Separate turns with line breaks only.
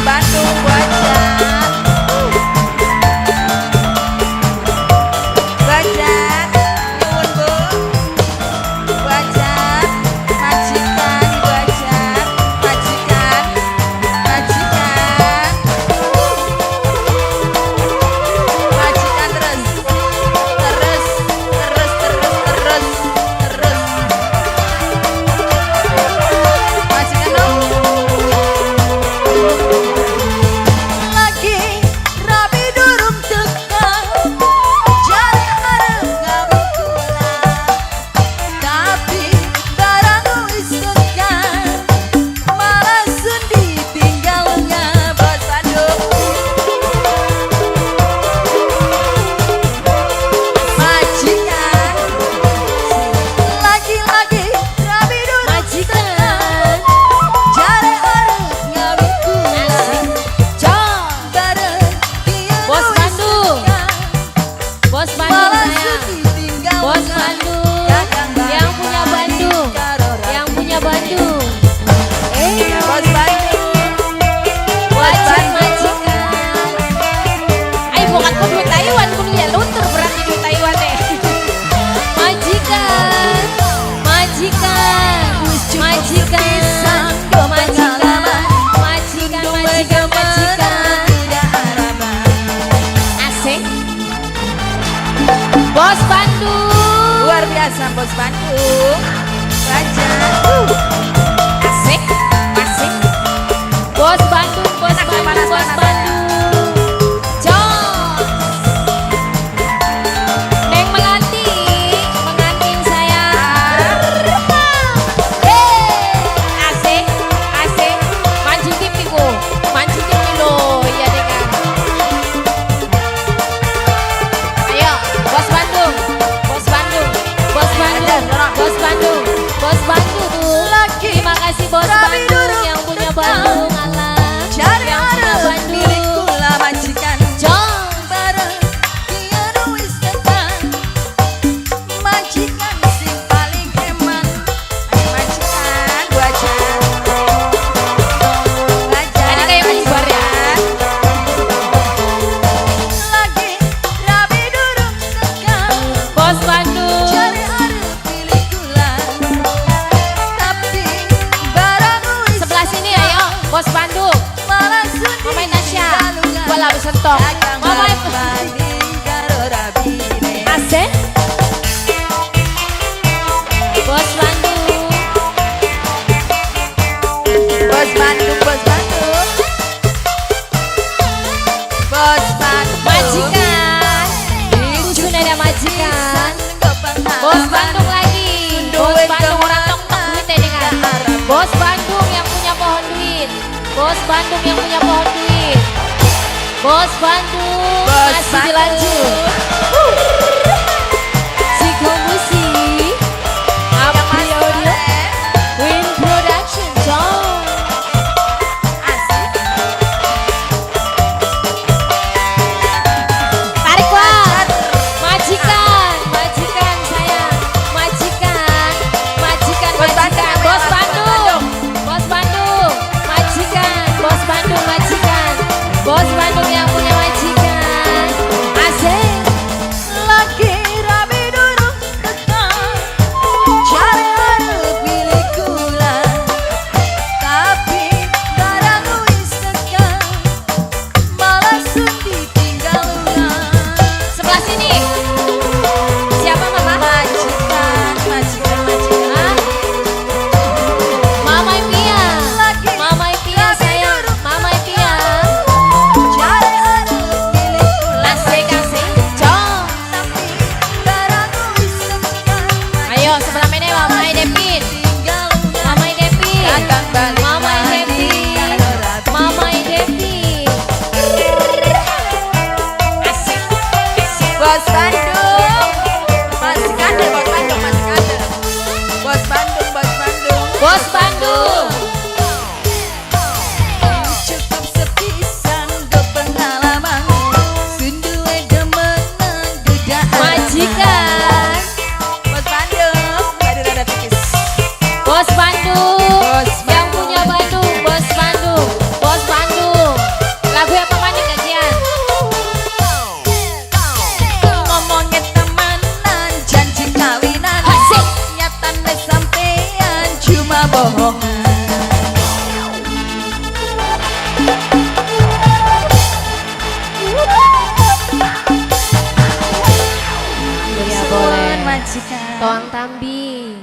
Bandung Bajak. Bajak, nyuwun Bu. Bajak, majikan Bajak, majikan, majikan. Majikan terus. Terus, terus, terus, terus, terus. Majikan dong. Lagi rapi durung tekan, jare arep gawe kula, tapi barang wis tekan, malah sun ditinggal ngabot Bandung. Majikan, lagi-lagi rapi durung tekan, jare arep gawe kula.
Bos Bandung. Bos Bandung saya. Bos Bandung. Yang punya Bandung. Yang punya Bandung.
Bos Bandung.
Wajib majikan. Ayo bukan ku duit Taiwan ku ya luntur berarti duit Taiwan deh. Majikan. Majikan. Majikan. Majikan. Majikan. Majikan. Majikan. Asik. Bos Bandung.
Luar biasa Bos Bandung. Raja.
Asik. Asik. Bos Bandung. Bos Bandung.
panas,
Bos
panas,
Bandung. Jos. Neng Melati. Pengantin saya. Asik. Asik. Mancing tim niku. Mancing tim lo. Iya dengan. Ayo, Bos Bandung. Bos Bandung. Bos Bandung. Bos Bandung. Bos Bandung. Terima kasih Bos Bandung yang punya Bandung alam.
Jare
Yang punya
arep
Bandung.
milik kula majikan.
Jos.
Bareng kieu wis tekan. Majikan sing paling hemat. Majikan Bajak. Bajak.
Ini kayak bubar ya.
Lagi rapi durung tekan.
Bos Bandung.
Jare arep milik kula, tapi barang wis
Sebelah sini ayo. Bos Bandung.
malah sun
Mama Nasya.
ditinggal.
Bola besentok.
Dagang
Mama
bali karo rabine.
Asik. Bos Bandung.
Bos Bandung, Bos Bandung. Bos Bandung.
Majikan. Dusun ada majikan. Bos Bandung lagi. Bos Bandung orang tok-tok duit ya dengan. Bos Bandung yang punya pohon duit. Bos Bandung yang punya pohon duit. Bos Bandung
Bos
masih
Bandung.
dilanjut. Sikomusi. Apa audio? Win Production. John. Tarik Wak. Majikan. Majikan saya. Majikan. Majikan.
Bos
Majikan.
Bandung.
Bos Bandung. Bos Bandung. Majikan. Bos Bandung. Majikan. Bos Bandung yang punya majikan. Asik. Toang Tambi.